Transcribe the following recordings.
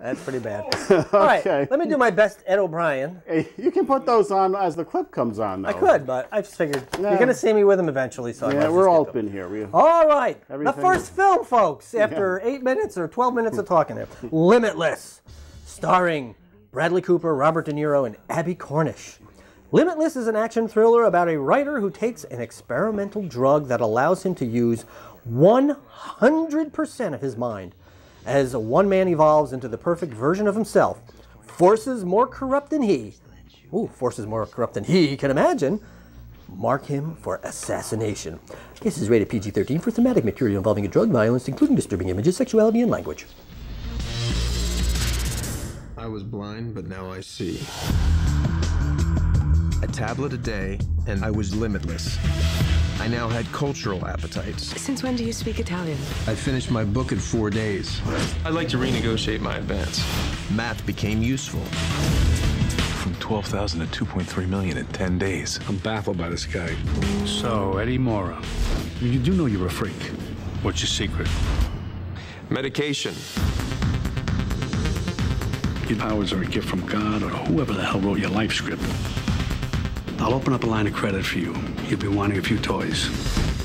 That's pretty bad. Okay. All right, let me do my best Ed O'Brien. Hey, you can put those on as the clip comes on, though. I could, but I just figured you're going to see me with them eventually. So yeah, we're open here. All right, the first film, folks, after 8 minutes or 12 minutes of talking here. Limitless, starring Bradley Cooper, Robert De Niro, and Abby Cornish. Limitless is an action thriller about a writer who takes an experimental drug that allows him to use 100% of his mind. As one man evolves into the perfect version of himself, forces more corrupt than he can imagine, mark him for assassination. This is rated PG-13 for thematic material involving drug violence, including disturbing images, sexuality, and language. I was blind, but now I see. A tablet a day, and I was limitless. I now had cultural appetites. Since when do you speak Italian? I finished my book in 4 days. I'd like to renegotiate my advance. Math became useful. From 12,000 to 2.3 million in 10 days. I'm baffled by this guy. So, Eddie Mora, you do know you're a freak. What's your secret? Medication. Your powers are a gift from God or whoever the hell wrote your life script. I'll open up a line of credit for you. You'll be wanting a few toys.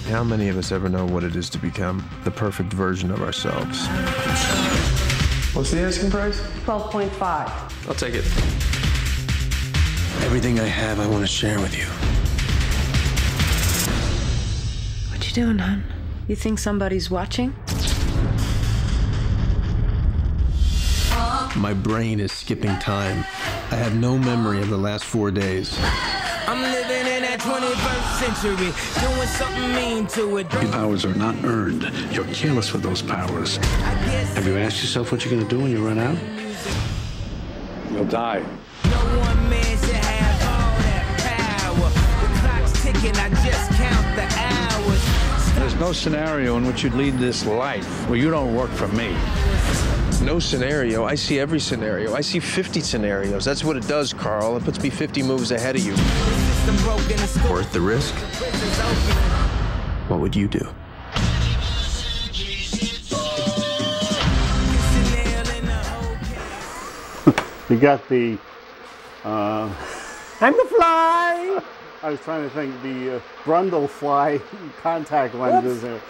How many of us ever know what it is to become the perfect version of ourselves? What's the asking price? 12.5. I'll take it. Everything I have, I want to share with you. What you doing, hon? You think somebody's watching? My brain is skipping time. I have no memory of the last 4 days. I'm living in that 21st century, doing something mean to it. Your powers are not earned. You're careless with those powers. Have you asked yourself what you're going to do when you run out? You'll die. No one man should have all that power. The clock's ticking, I just count the hours. There's no scenario in which you'd lead this life where you don't work for me. No scenario. I see every scenario. I see 50 scenarios. That's what it does, Carl. It puts me 50 moves ahead of you. Worth the risk? What would you do? You got the... I'm the fly! I was trying to think, the Brundle fly contact lenses. No,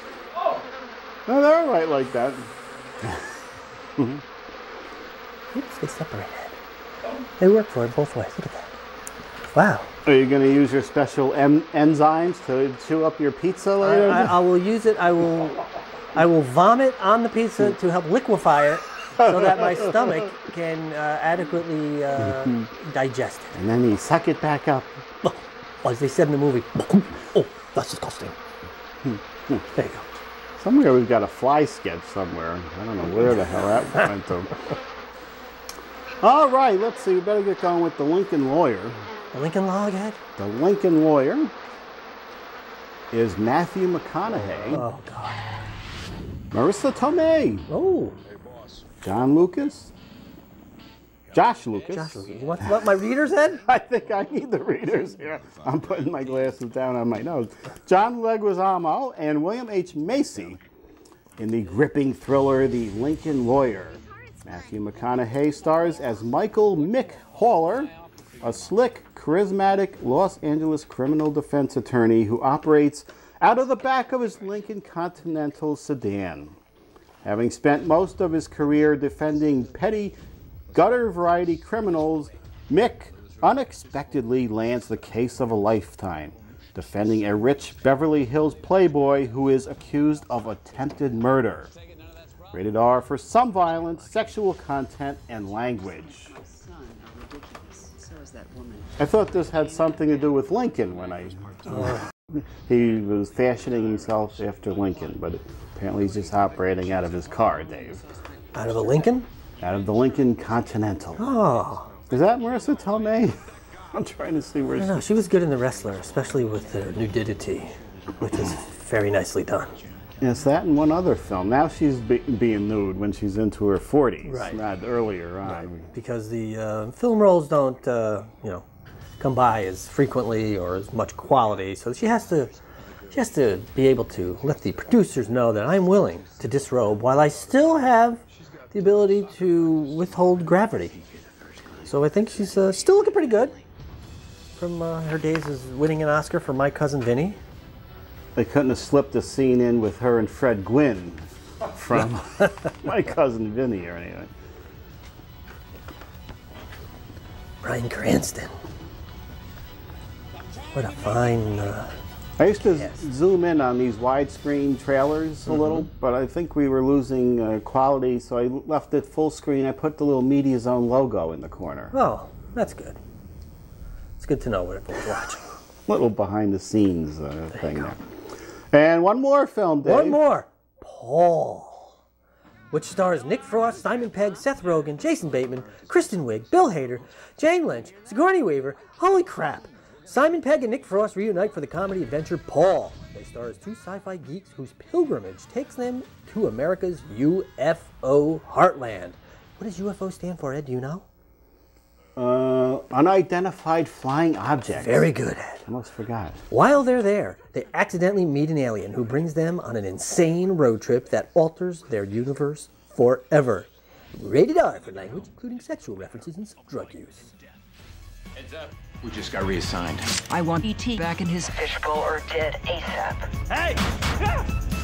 they're all right like that. Oops, they separated. They work for it both ways. Look at that. Wow. Are you going to use your special enzymes to chew up your pizza later? I will use it. I will vomit on the pizza to help liquefy it so that my stomach can adequately digest it. And then you suck it back up. Oh, as they said in the movie. Oh, that's disgusting. There you go. Somewhere we've got a fly sketch somewhere. I don't know where the hell that went to. All right, let's see. We better get going with The Lincoln Lawyer. The Lincoln Log, Ed? The Lincoln Lawyer is Matthew McConaughey. Oh, God. Marissa Tomei. Oh. John Lucas. Josh Lucas. Josh Lucas. You want my readers, Ed? I think I need the readers here. I'm putting my glasses down on my nose. John Leguizamo and William H. Macy in the gripping thriller The Lincoln Lawyer. Matthew McConaughey stars as Michael Mick Haller, a slick, charismatic Los Angeles criminal defense attorney who operates out of the back of his Lincoln Continental sedan. Having spent most of his career defending petty gutter variety criminals, Mick unexpectedly lands the case of a lifetime, defending a rich Beverly Hills playboy who is accused of attempted murder. Rated R for some violence, sexual content, and language. I thought this had something to do with Lincoln when he was fashioning himself after Lincoln, but apparently he's just operating out of his car, Dave. Out of a Lincoln? Out of the Lincoln Continental. Oh. Is that Marissa Tomei? I'm trying to see where she was good in The Wrestler, especially with her nudity, which is very nicely done. Yes, that and one other film. Now she's being nude when she's into her 40s, right? Not earlier on. Right. Because the film roles don't, come by as frequently or as much quality, so she has to be able to let the producers know that I'm willing to disrobe while I still have the ability to withhold gravity. So I think she's still looking pretty good from her days as winning an Oscar for My Cousin Vinny. They couldn't have slipped a scene in with her and Fred Gwynn from My Cousin Vinny or anything. Bryan Cranston. What a fine... I used to zoom in on these widescreen trailers a little, but I think we were losing quality, so I left it full screen. I put the little Media Zone logo in the corner. Oh, that's good. It's good to know what everyone's watching. Little behind the scenes thing there. And one more film, Dave. One more. Paul, which stars Nick Frost, Simon Pegg, Seth Rogen, Jason Bateman, Kristen Wiig, Bill Hader, Jane Lynch, Sigourney Weaver. Holy crap. Simon Pegg and Nick Frost reunite for the comedy adventure Paul. They star as two sci-fi geeks whose pilgrimage takes them to America's UFO heartland. What does UFO stand for, Ed? Do you know? Unidentified flying objects. Very good, Ed. I almost forgot. While they're there, they accidentally meet an alien who brings them on an insane road trip that alters their universe forever. Rated R for language, including sexual references and some drug use. Heads up. We just got reassigned. I want E.T. back in his fishbowl or dead ASAP. Hey!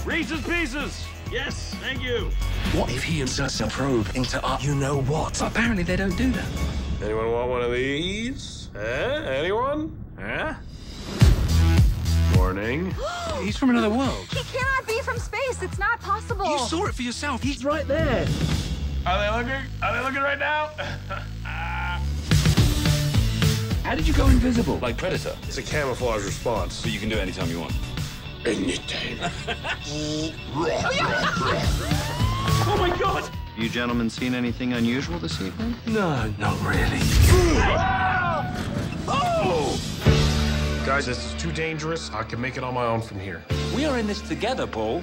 Reese's Pieces! Yes, thank you. What if he inserts a probe into our you-know-what? Apparently they don't do that. Anyone want one of these? Anyone? Morning. He's from another world. He cannot be from space. It's not possible. You saw it for yourself. He's right there. Are they looking? Are they looking right now? How did you go invisible? Like Predator. It's a camouflage response. But you can do it anytime you want. Anytime. Oh my God! You gentlemen seen anything unusual this evening? No, not really. Oh! Guys, this is too dangerous. I can make it on my own from here. We are in this together, Paul.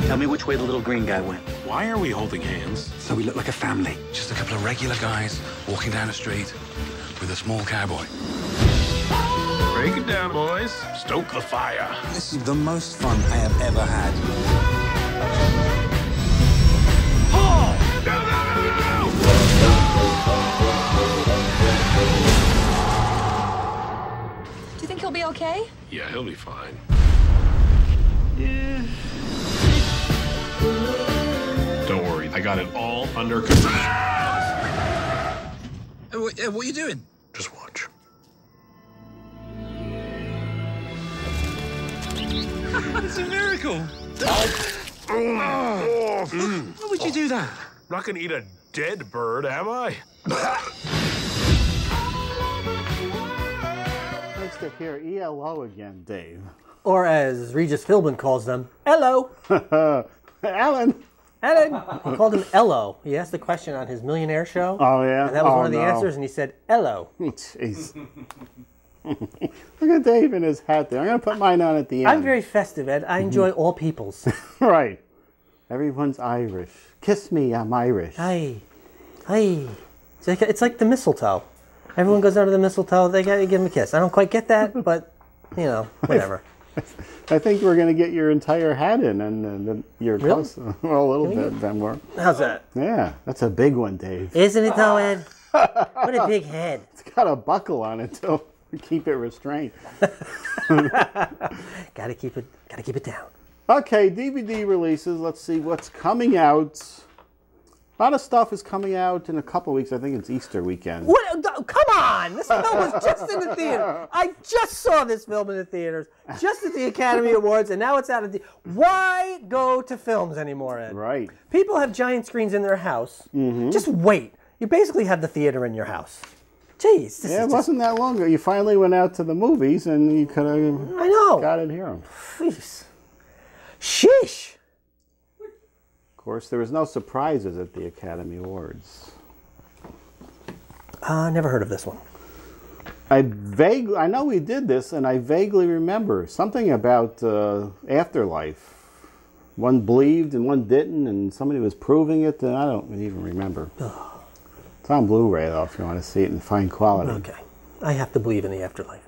Tell me which way the little green guy went. Why are we holding hands? So we look like a family. Just a couple of regular guys walking down the street with a small cowboy. Break it down, boys. Stoke the fire. This is the most fun I have ever had. Oh! No! Do you think he'll be okay? Yeah, he'll be fine. Yeah. Don't worry, I got it all under control. What are you doing? Just watch. It's a miracle. Why would you do that? I'm not gonna eat a dead bird, am I? Nice to hear ELO again, Dave. Or as Regis Philbin calls them, Hello. Alan. Ellen. He called him Ello. He asked the question on his Millionaire show. Oh, yeah? And that was one of the answers, and he said, Ello. Jeez. Look at Dave in his hat there. I'm going to put mine on at the end. I'm very festive, Ed. I enjoy all peoples. Right. Everyone's Irish. Kiss me, I'm Irish. Hi. Hi. It's like the mistletoe. Everyone goes down to the mistletoe. They got to give him a kiss. I don't quite get that, but, you know, whatever. I think we're going to get your entire hat in and your close. Well, a little bit, then more. How's that? Yeah, that's a big one, Dave. Isn't it though, Ed? What a big head. It's got a buckle on it to keep it restrained. Gotta keep it down. Okay, DVD releases. Let's see what's coming out. A lot of stuff is coming out in a couple weeks. I think it's Easter weekend. What? Come on! This film was just in the theater. I just saw this film in the theaters, just at the Academy Awards, and now it's out of the... Why go to films anymore, Ed? Right. People have giant screens in their house. Just wait. You basically have the theater in your house. Jeez. Yeah, it wasn't that long ago. You finally went out to the movies, and you could have got it here. Jeez. Sheesh. Of course, there was no surprises at the Academy Awards. Never heard of this one. I know we did this, and I vaguely remember something about afterlife. One believed and one didn't, and somebody was proving it, and I don't even remember. It's on Blu-ray, though, if you want to see it in fine quality. Okay. I have to believe in the afterlife.